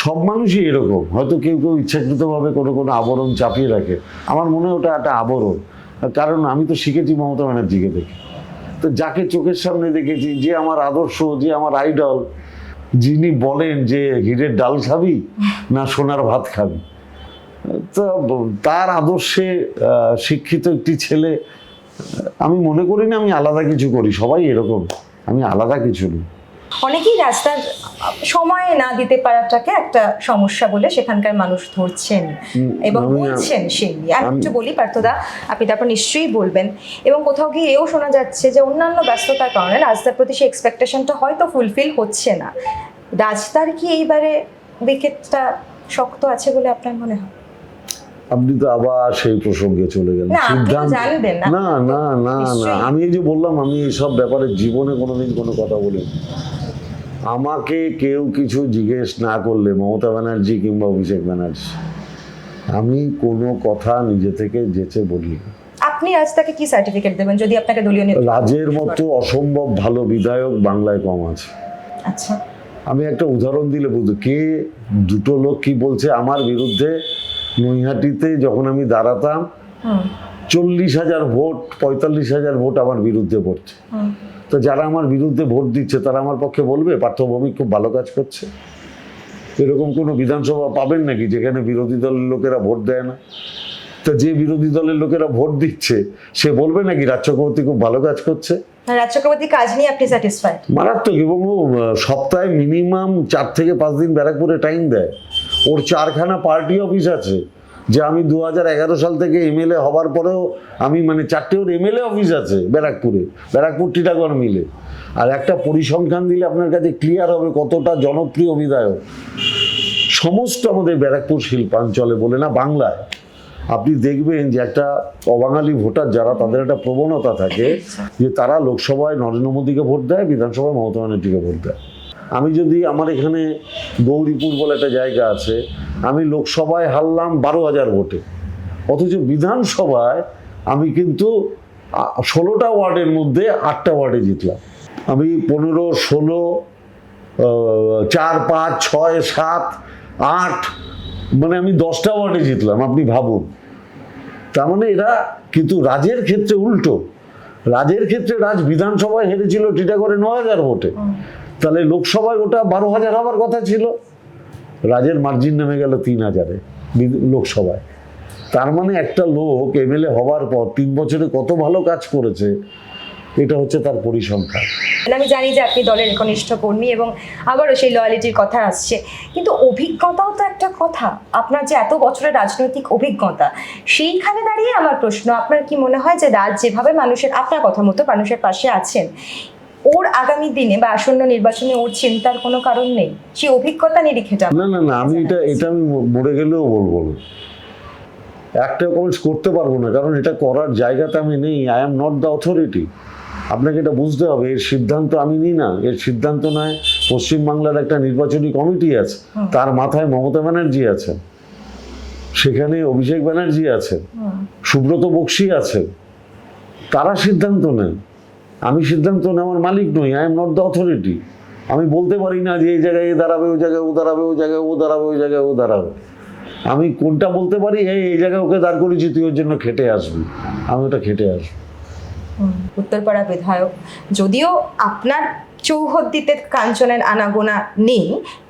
সব মানুষই এরকম, হয়তো কেউ কেউ ইচ্ছাকৃতভাবে কোনো কোনো আবরণ চাপিয়ে রাখে। আমার মনে হয় ওটা একটা আবরণ, কারণ আমি তো শিখেছি মমতা ব্যানার্জিকে দেখে। তো যাকে চোখের সামনে দেখেছি, যে আমার আদর্শ, যে আমার আইডল, যিনি বলেন যে হিরের ডাল খাবি না সোনার ভাত খাবি, তো তার আদর্শে শিক্ষিত একটি ছেলে। আমি মনে করি না আমি আলাদা কিছু করি, সবাই এরকম, আমি আলাদা কিছু নই। অনেকেই রাস্তার সময় না দিতে পারাটাকে একটা সমস্যা বলে সেখানকার মানুষ ধরছেন এবং বলছেন। সেই নিয়ে আমি একটু বলি পার্থদা, আপনি তারপর নিশ্চয়ই বলবেন। এবং কোথাও গিয়ে এও শোনা যাচ্ছে যে অন্যান্য ব্যস্ততার কারণে রাজদার প্রতি সেই এক্সপেকটেশনটা হয়তো ফুলফিল হচ্ছে না। রাজদার কি এইবারে উইকেটটা শক্ত আছে বলে আপনার মনে হয়? আপনি তো আবার সেই প্রসঙ্গে চলে গেলেন। না, আপনি তো জানবেন না। না না না না, আমি এই যে বললাম, আমি এইসব ব্যাপারে জীবনে কোনোদিন কোনো কথা বলিনি। আমাকে কেউ কিছু জিজ্ঞেস না করলে, মমতা ব্যানার্জি কিংবা অভিষেক ব্যানার্জি, আমি কোনো কথা নিজে থেকে যেচে বলি না। আপনি রাজদাকে কি সার্টিফিকেট দেবেন যদি আপনাকে দলীয় নেতৃত্ব? রাজের মতো অসম্ভব ভালো বিধায়ক বাংলায় কম আছে। আচ্ছা, আমি একটা উদাহরণ দিলে বুঝতে, কে দুটো লোক কি বলছে আমার বিরুদ্ধে। নৈহাটিতে যখন আমি দাঁড়াতাম, 40,000 ভোট, 45,000 ভোট আমার বিরুদ্ধে পড়ছে। তো যারা আমার বিরুদ্ধে ভোট দিচ্ছে তারা আমার পক্ষে বলবে পার্থ ভৌমিক খুব ভালো কাজ করছে? এরকম কোনো বিধানসভা পাবেন নাকি যেখানে বিরোধী দলের লোকেরা ভোট দেয় না? তো যে বিরোধী দলের লোকেরা ভোট দিচ্ছে সে বলবে নাকি রাজ চক্রবর্তী খুব ভালো কাজ করছে? রাজ চক্রবর্তীর কাজ নিয়ে আপনি স্যাটিসফাইড? মারাত্মক। এবং ও সপ্তাহে মিনিমাম 4 থেকে 5 দিন ব্যারাকপুরে টাইম দেয়। ওর 4খানা পার্টি অফিস আছে, যে আমি 2011 সাল থেকে এমএলএ হবার পরেও আমি মানে 4টে ওর এমএলএ অফিস আছে ব্যারাকপুরে, ব্যারাকপুর টিটাগড় মিলে। আর একটা পরিসংখ্যান দিলে আপনার কাছে ক্লিয়ার হবে কতটা জনপ্রিয় বিধায়ক। সমস্ত আমাদের ব্যারাকপুর শিল্পাঞ্চলে বলে না, বাংলায় আপনি দেখবেন যে একটা অবাঙালি ভোটার যারা, তাদের একটা প্রবণতা থাকে যে তারা লোকসভায় নরেন্দ্র মোদীকে ভোট দেয়, বিধানসভায় মমতা ব্যানার্জিকে ভোট দেয়। আমি যদি আমার এখানে গৌরীপুর বলে একটা জায়গা আছে, আমি লোকসভায় হারলাম 12,000 ভোটে, অথচ বিধানসভায় আমি কিন্তু 16টা ওয়ার্ডের মধ্যে 8টা ওয়ার্ডে জিতলাম। আমি 15, 16, 4, 5, 6, 7, 8 মানে আমি 10টা ওয়ার্ডে জিতলাম। আপনি ভাবুন। তার মানে এরা, কিন্তু রাজের ক্ষেত্রে উল্টো। রাজের ক্ষেত্রে রাজ বিধানসভায় হেরেছিল টিটাগড়ে 9,000 ভোটে, তাহলে লোকসভায় ওটা 12,000 হওয়ার কথা ছিল। রাজের মার্জিন নেমে গেল 3,000-এ লোকসভায়। তার মানে একটা লোক এমএলএ হওয়ার পর 3 বছরে কত ভালো কাজ করেছে, এটা হচ্ছে তার পরিসংখ্যান। আমি জানি যে আপনি দলের একনিষ্ঠ কর্মী এবং আবারও সেই লয়ালিটির কথা আসছে, কিন্তু অভিজ্ঞতাও তো একটা কথা। আপনার যে এত বছরের রাজনৈতিক অভিজ্ঞতা, সেইখানে দাঁড়িয়ে আমার প্রশ্ন, আপনার কি মনে হয় যে রাজ যেভাবে মানুষের, আপনার কথা মতো মানুষের পাশে আছেন, ওর আগামী দিনে বা আসন্ন নির্বাচনে ওর চিন্তার কোনো কারণ নেই? সেই অভিজ্ঞতা নিরিখেটা না না না, আমি এটা আমি মরে গেলেও বলবো না, একটা কমেন্টস করতে পারবো না, কারণ এটা করার জায়গাতে আমি নেই। I am not the authority. আপনাকে এটা বুঝতে হবে, এর সিদ্ধান্ত আমি নিই না। এর সিদ্ধান্ত নয়, পশ্চিমবাংলার একটা নির্বাচনী কমিটি আছে, তার মাথায় মমতা ব্যানার্জি আছেন, সেখানে অভিষেক ব্যানার্জি আছেন, সুব্রত বক্সী আছেন, তারা সিদ্ধান্ত নেন। আমি সিদ্ধান্ত নেওয়ার মালিক নই। I am not the authority. আমি বলতে পারি না যে এই জায়গায় এ দাঁড়াবে, ওই জায়গায় ও দাঁড়াবে, ওই জায়গায় ও দাঁড়াবে, ওই জায়গায় ও দাঁড়াবে। আমি কোনটা বলতে পারি, এই জায়গায় ওকে দাঁড় করেছি, তুই ওর জন্য খেটে আসবি, আমি ওটা খেটে আসবো। উত্তরপাড়া বিধায়ক, যদিও আপনার চৌহদ্দিতে কাঞ্চনের আনাগোনা নেই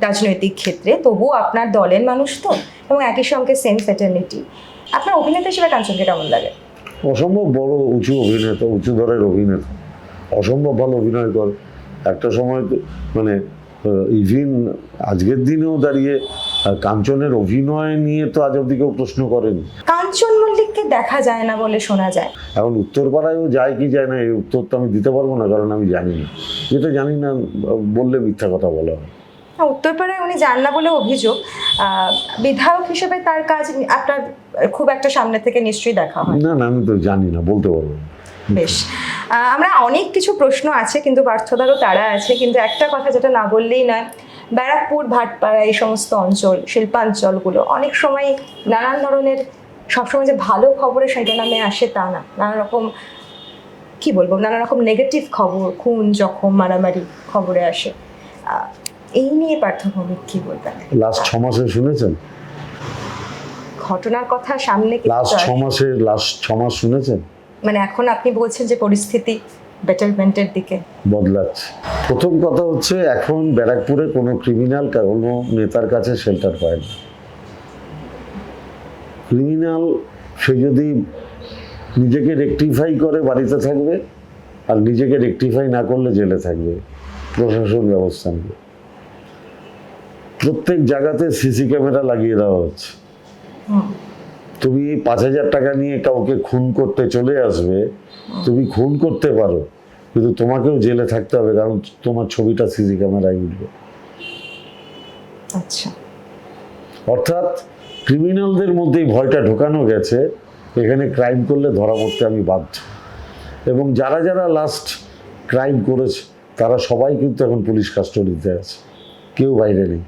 রাজনৈতিক ক্ষেত্রে, তবুও আপনার দলের মানুষ তো, এবং একই সঙ্গে সেম ফ্যাটার্নিটি। আপনার অভিনেতা হিসেবে কাঞ্চনকে কেমন লাগে? অসম্ভব বড় উঁচু অভিনেতা, উঁচু দরের অভিনেতা, অসম্ভব ভালো অভিনয় করে। একটা সময় তো মানে ইভিন আজকের দিনেও দাঁড়িয়ে কাঞ্চনের অভিনয় নিয়ে তো আজ অব্দি কেউ প্রশ্ন করেনি। কাঞ্চন মল্লিককে দেখা যায় না বলে শোনা যায়। এখন উত্তরপাড়ায়ও যায় কি যায় না, এই উত্তর তো আমি দিতে পারবো না, কারণ আমি জানি না। যেটা জানি না বললে মিথ্যা কথা বলা হয়। উত্তরপাড়ায় উনি যান না বলে অভিযোগ। বিধায়ক হিসেবে তার কাজ আপনার খুব একটা সামনে থেকে নিশ্চয়ই দেখা হয়। না, আমি তো জানি না, বলতে পারবো না। বেশ, আমরা অনেক কিছু প্রশ্ন আছে, কিন্তু পার্থদারও তারা আছে, কিন্তু একটা কথা যেটা না বললেই নয়, ব্যারাকপুর, ভাটপাড়া, এই সমস্ত অঞ্চল, শিল্পাঞ্চলগুলো অনেক সময় নানান ধরনের, সবসময় যে ভালো খবরের শিরোনামে আসে তা না, নানা রকম কি বলবো, নানা রকম নেগেটিভ খবর, খুন, জখম, মারামারি খবরে আসে। এই নিয়ে পার্থভৌমিক কি বলবেন? লাস্ট 6 মাসে শুনেছেন? ঘটনার কথা সামনে লাস্ট 6 মাস শুনেছেন? মানে এখন আপনি বলছেন যে পরিস্থিতি বেটারমেন্টের দিকে বদলাচ্ছে। প্রথম কথা হচ্ছে, এখন ব্যারাকপুরে কোনো ক্রিমিনাল কোনো নেতার কাছে শেল্টার পায় না। ক্রিমিনাল সে যদি নিজেকে রেকটিফাই করে বাড়িতে থাকবে, আর নিজেকে রেকটিফাই না করলে জেলে থাকবে, প্রশাসন ব্যবস্থা নেবে। প্রত্যেক জায়গাতে সিসি ক্যামেরা লাগিয়ে দেওয়া হচ্ছে। তুমি 5,000 টাকা নিয়ে কাউকে খুন করতে চলে আসবে, তুমি খুন করতে পারো, কিন্তু তোমাকেও জেলে থাকতে হবে, কারণ তোমার ছবিটা সিসি ক্যামেরায় উঠবে। আচ্ছা, অর্থাৎ ক্রিমিনালদের মধ্যেই ভয়টা ঢোকানো গেছে, এখানে ক্রাইম করলে ধরা পড়তে আমি বাধ্য। এবং যারা যারা লাস্ট ক্রাইম করেছে তারা সবাই কিন্তু এখন পুলিশ কাস্টডিতে আছে, কেউ বাইরে নেই।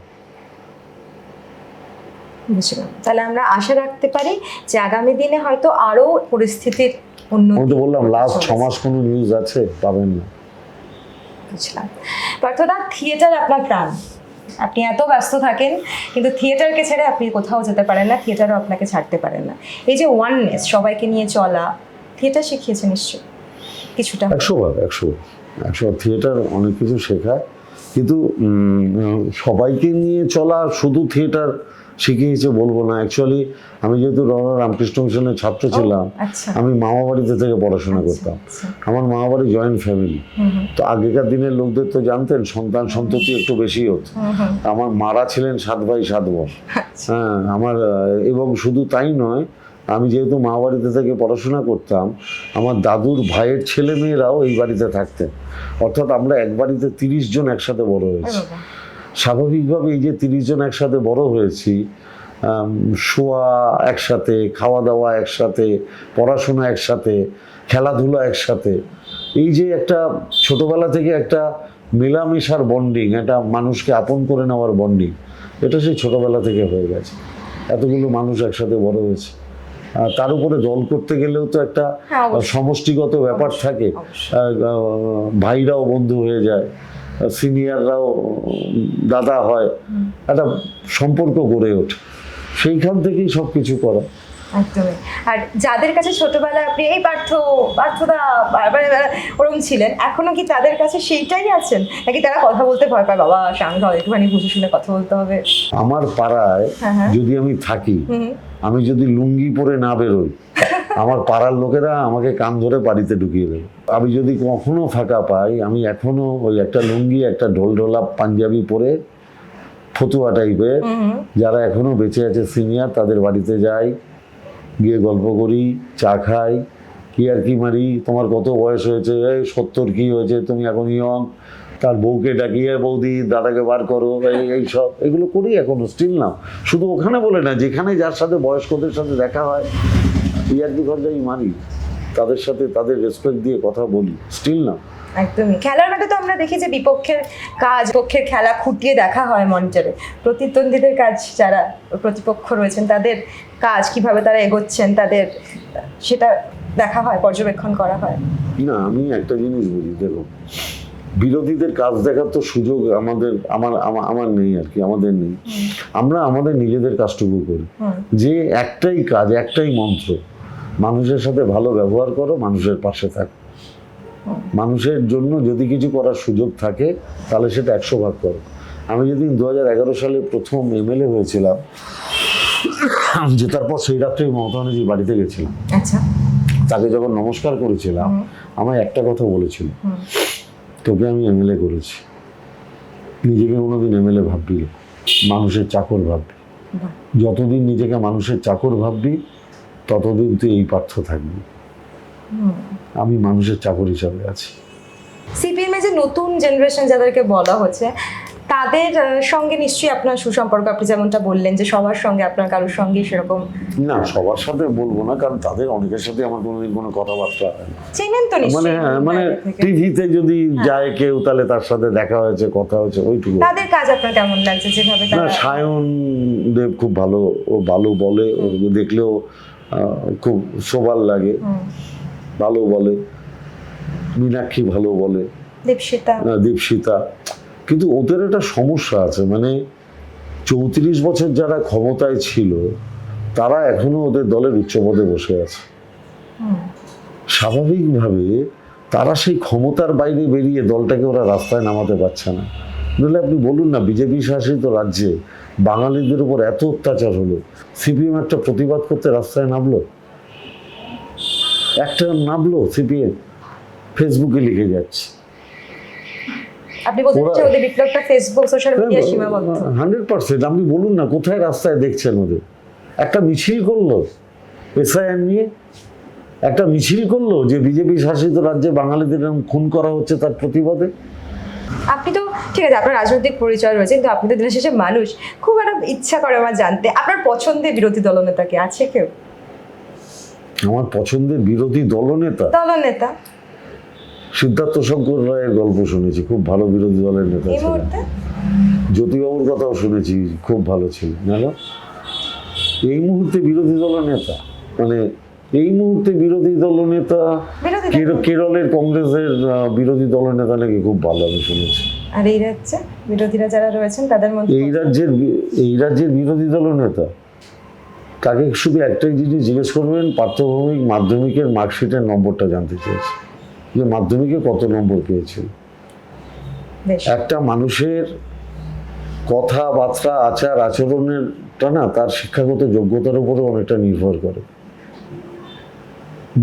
বুঝলাম। তাহলে আমরা আশা রাখতে পারি যে আগামী দিনে হয়তো আরো পরিস্থিতির আমি উন্নতি। তো বললাম লাস্ট 6 মাস কোনো নিউজ আছে, পাবেন না। বুঝলাম। পার্থদা, থিয়েটার আপনার প্রাণ, আপনি এত ব্যস্ত থাকেন, কিন্তু থিয়েটারকে ছেড়ে আপনি কোথাও যেতে পারেন না, থিয়েটারও আপনাকে ছাড়তে পারেন না। এই যে ওয়াননেস, সবাইকে নিয়ে চলা, থিয়েটার শিখিয়েছে নিশ্চয়ই কিছুটা। 100বার থিয়েটার অনেক কিছু শেখায়, কিন্তু সবাইকে নিয়ে চলা শুধু থিয়েটার শিখিয়েছে বলবো না। অ্যাকচুয়ালি আমি যেহেতু রামকৃষ্ণ মিশনের ছাত্র ছিলাম, আমি মামা বাড়িতে থেকে পড়াশোনা করতাম। আমার মামা বাড়ি জয়েন্ট ফ্যামিলি, তো আগেকার দিনের লোকদের তো জানতেন সন্তান সন্ততি একটু বেশি হতো। আমার মারা ছিলেন 7 ভাই 7 বোন। হ্যাঁ, আমার এবং শুধু তাই নয়, আমি যেহেতু মা বাড়িতে থেকে পড়াশোনা করতাম, আমার দাদুর ভাইয়ের ছেলে মেয়েরাও এই বাড়িতে থাকতেন। অর্থাৎ আমরা এক বাড়িতে 30 জন একসাথে বড় হয়েছি। স্বাভাবিকভাবে এই যে 30 জন একসাথে বড় হয়েছি, শোয়া একসাথে, খাওয়া দাওয়া একসাথে, পড়াশোনা একসাথে, খেলাধুলা একসাথে, এই যে একটা ছোটবেলা থেকে একটা মেলামেশার বন্ডিং, একটা মানুষকে আপন করে নেওয়ার বন্ডিং, এটা সেই ছোটবেলা থেকে হয়ে গেছে। এতগুলো মানুষ একসাথে বড় হয়েছে। তার উপরে দল করতে গেলেও তো একটা সমষ্টিগত ব্যাপার থাকে। ভাইরাও বন্ধু হয়ে যায়, সিনিয়ররাও দাদা হয়, একটা সম্পর্ক গড়ে ওঠে, সেইখান থেকেই সব কিছু করা। একদমই। আর যাদের কাছে ছোটবেলায় আপনি এই পার্থদা বারবার ওরকম ছিলেন, এখনো কি তাদের কাছে সেইটাই আছেন, নাকি তারা কথা বলতে ভয় পায়, বাবা সামনে একটুখানি বুঝে শুনে কথা বলতে হবে? আমার পাড়ায় যদি আমি থাকি, আমি যদি লুঙ্গি পরে না বেরোই, আমার পাড়ার লোকেরা আমাকে কান ধরে বাড়িতে ঢুকিয়ে দেবে। আমি যদি কখনো ফাঁকা পাই, আমি এখনো ওই একটা লুঙ্গি, একটা ঢোলঢোলা পাঞ্জাবি পরে, ফতুয়া টাইপের, যারা এখনো বেঁচে আছে সিনিয়র, তাদের বাড়িতে যাই, গিয়ে গল্প করি, চা খাই, কি আর কি মারি, তোমার কত বয়স হয়েছে, এই 70 কি হয়েছে, তুমি এখন ইয়ং, তার বউকে ডাকিয়ে বৌদি দাদাকে বার করো, এই সব এগুলো করি এখনো, স্টিল নাও। শুধু ওখানে বলে না, যেখানে যার সাথে বয়স্কদের সাথে দেখা হয়, ইয়ার্কি ঘরজাই মারি, তাদের সাথে তাদের রেসপেক্ট দিয়ে কথা বলি, স্টিল না। একদমই। খেলার মাঠে তো আমরা দেখি যে বিপক্ষের কাজ, পক্ষের খেলা খুঁটিয়ে দেখা হয় মনিটরে, প্রতিদ্বন্দ্বীদের কাজ, যারা প্রতিপক্ষ রয়েছেন তাদের কাজ কিভাবে তারা এগোচ্ছেন, তাদের সেটা দেখা হয়, পর্যবেক্ষণ করা হয়। না, আমি একটা জিনিস বুঝি, দেখো বিরোধীদের কাজ দেখার তো সুযোগ আমার নেই আর কি, আমাদের নেই। আমরা আমাদের নিজেদের কাজটুকু করি, যে একটাই কাজ, একটাই মন্ত্র, মানুষের সাথে ভালো ব্যবহার করো, মানুষের পাশে থাকো। মানুষের জন্য যদি কিছু করার সুযোগ থাকে তাহলে সেটা 100 ভাগ করো। আমি যেদিন 2011 সালে প্রথম এমএলএ হয়েছিলাম, জেতার পর সেই রাত্রে মমতা ব্যানার্জির বাড়িতে গেছিলাম। আচ্ছা, তাকে যখন নমস্কার করেছিলাম, আমায় একটা কথা বলেছিল, তোকে আমি এমএলএ করেছি, নিজেকে কোনোদিন এমএলএ ভাববি না, মানুষের চাকর ভাববি। যতদিন নিজেকে মানুষের চাকর ভাববি ততদিন তুই এই পার্থ থাকবি। আমি মানুষের চাকর হিসাবে আছি। সিপিএম যে নতুন জেনারেশন যাদেরকে বলা হচ্ছে, তাদের সঙ্গে নিশ্চয়ই আপনার সুসম্পর্ক, আপনি যেমনটা বললেন যে সবার সঙ্গে আপনার কারোর সঙ্গে সেরকম। না, সবার সাথে বলবো না, কারণ তাদের অনেকের সাথে আমার কোনোদিন কোনো কথাবার্তা হয় না। চেনেন তো মানে মানে টিভিতে যদি যায় কেউ, তাহলে তার সাথে দেখা হয়েছে, কথা হয়েছে, ওইটুকু। তাদের কাজ আপনার কেমন লাগছে যেভাবে না, সায়ন দেব খুব ভালো, ও ভালো বলে, ও দেখলেও খুব শোভার লাগে, ভালো বলে। মীনাক্ষী ভালো বলে, দীপশিতা। কিন্তু ওদের একটা সমস্যা আছে, মানে 34 বছর যারা ক্ষমতায় ছিল তারা এখনো ওদের দলের উচ্চ পদে বসে আছে। স্বাভাবিকভাবে তারা সেই ক্ষমতার বাইরে বেরিয়ে দলটাকে ওরা রাস্তায় নামাতে পারছে না। নইলে আপনি বলুন না, বিজেপি শাসিত রাজ্যে বাঙালিদের উপর এত অত্যাচার হলো, সিপিএম একটা প্রতিবাদ করতে রাস্তায় নামলো? একটা নামলো সিপিএম? ফেসবুকে লিখে যাচ্ছে। আপনি বলতে চাচ্ছেন ওদের বিপ্লবটা ফেসবুক, সোশ্যাল মিডিয়া সীমাবদ্ধ? 100%। আপনি বলুন না, কোথায় রাস্তায় দেখছেন ওদের? একটা মিছিল করলো এসআইআর নিয়ে, একটা মিছিল করলো যে বিজেপি শাসিত রাজ্যে বাঙালিদের খুন করা হচ্ছে তার প্রতিবাদে। আপনি তো ঠিক আছে, আপনার রাজনৈতিক পরিচয় রয়েছে, কিন্তু আপনি তো দিনের শেষে মানুষ। খুব একটা ইচ্ছা করে আমার জানতে, আপনার পছন্দের বিরোধী দলনেতা কি আছে কেউ? আমার পছন্দের বিরোধী দলনেতা সিদ্ধার্থ শঙ্কর রায়ের গল্প শুনেছি, খুব ভালো বিরোধী দলের নেতা ছিলেন। জ্যোতিবাবুর কথাও শুনেছি, খুব ভালো ছিল। না, এই মুহূর্তে বিরোধী দলের নেতা, মানে এই মুহূর্তে বিরোধী দলনেতা কেরলের কংগ্রেসের বিরোধী দলের নেতা নাকি খুব ভালো, আমি শুনেছি। আর এই রাজ্যে বিরোধীরা যারা রয়েছেন তাদের মধ্যে এই রাজ্যের বিরোধী দলের নেতা তাকে শুধু একটাই জিনিস জিজ্ঞেস করবেন, প্রাথমিক মাধ্যমিকের মার্কশিটের নম্বরটা জানতে চেয়েছে, যে মাধ্যমিকে কত নম্বর পেয়েছিল। একটা মানুষের কথাবার্তা, আচার আচরণেরটা না তার শিক্ষাগত যোগ্যতার উপরে অনেকটা নির্ভর করে।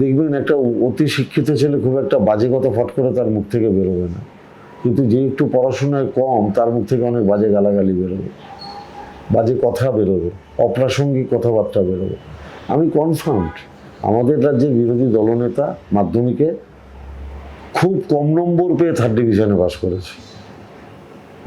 দেখবেন একটা অতি শিক্ষিত ছেলে খুব একটা বাজে কথা ফট করে তার মুখ থেকে বেরোবে না, কিন্তু যে একটু পড়াশোনায় কম তার মুখ থেকে অনেক বাজে গালাগালি বেরোবে, বাজে কথা বেরোবে, অপ্রাসঙ্গিক কথাবার্তা বেরোবে। আমি কনফার্মড আমাদের রাজ্যের বিরোধী দলনেতা মাধ্যমিকে খুব কম নম্বর পেয়ে 3rd ডিভিশনে পাস করেছে।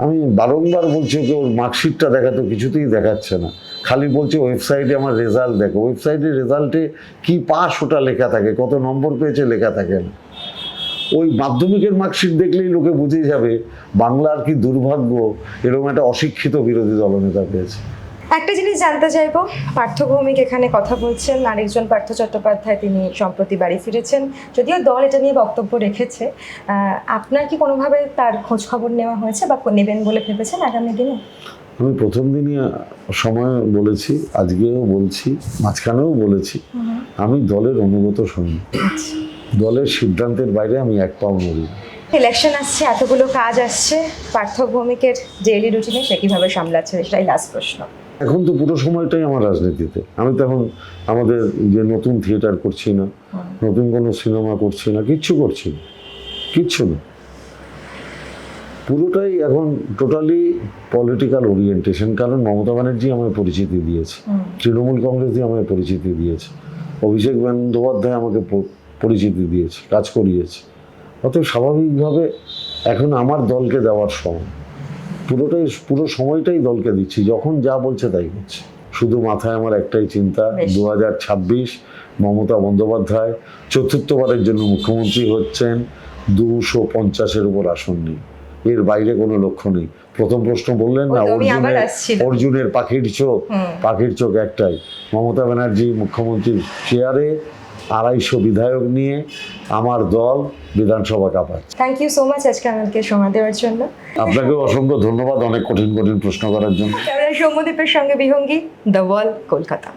আমি বারংবার বলছি ওকে ওর মার্কশিটটা দেখাতে, কিছুতেই দেখাচ্ছে না, খালি বলছে ওয়েবসাইটে আমার রেজাল্ট দেখো। ওয়েবসাইটের রেজাল্টে কি পাস ওটা লেখা থাকে, কত নম্বর পেয়েছে লেখা থাকে না। ওই মাধ্যমিকের মার্কশিট দেখলেই লোকে বুঝে যাবে বাংলার কি দুর্ভাগ্য, এরকম একটা অশিক্ষিত বিরোধী দলনেতা পেয়েছে। একটা জিনিস জানতে চাইবো, পার্থ ভৌমিক এখানে কথা বলছেন, আরেকজন পার্থ চট্টোপাধ্যায় তিনি সম্প্রতি বাড়ি ফিরেছেন, যদিও দল এটা নিয়ে বক্তব্য রেখেছে। আপনার কি কোনোভাবে তার খোঁজ খবর নেওয়া হয়েছে বা নেবেন বলে ভেবেছেন আগামী দিনে? আমি প্রথম দিনই সময় বলেছি, আজকেও বলছি, মাঝখানেও বলেছি, আমি দলের অনুগত সৈনিক। দলের সিদ্ধান্তের বাইরে আমি এক পাও নড়ি না। ইলেকশন আসছে, এতগুলো কাজ আসছে, পার্থ ভৌমিকের ডেইলি রুটিনে সে কিভাবে সামলাচ্ছে, সেটাই লাস্ট প্রশ্ন। এখন তো পুরো সময়টাই আমার রাজনীতিতে। আমি তো এখন আমাদের যে নতুন থিয়েটার করছি না, নতুন কোনো সিনেমা করছি না, কিচ্ছু না, পুরোটাই এখন টোটালি পলিটিক্যাল ওরিয়েন্টেশন। কারণ মমতা ব্যানার্জি আমায় পরিচিতি দিয়েছে, তৃণমূল কংগ্রেসই আমায় পরিচিতি দিয়েছে, অভিষেক বন্দ্যোপাধ্যায় আমাকে পরিচিতি দিয়েছে, কাজ করিয়েছে। অতএব স্বাভাবিকভাবে এখন আমার দলকে দেওয়ার সময়, পুরো সময়টাই দলকে দিচ্ছি, যখন যা বলছে তাই করছি। শুধু মাথায় আমার একটাই চিন্তা, 2026 মমতা বন্দ্যোপাধ্যায় 4র্থবারের জন্য মুখ্যমন্ত্রী হচ্ছেন, 250-এর উপর আসন নেই, এর বাইরে কোনো লক্ষ্য নেই। প্রথম প্রশ্ন বললেন না, অর্জুনের পাখির চোখ একটাই, মমতা ব্যানার্জি মুখ্যমন্ত্রীর চেয়ারে 250 বিধায়ক নিয়ে আমার দল বিধানসভা কাঁপাচ্ছে। থ্যাংক ইউ সো মাচ আজকে আমাকে সময় দেওয়ার জন্য। আপনাকেও অসংখ্য ধন্যবাদ অনেক কঠিন কঠিন প্রশ্ন করার জন্য। ক্যামেরা সৌম্যদীপের সঙ্গে বিহঙ্গী, দ্য ওয়াল, কলকাতা।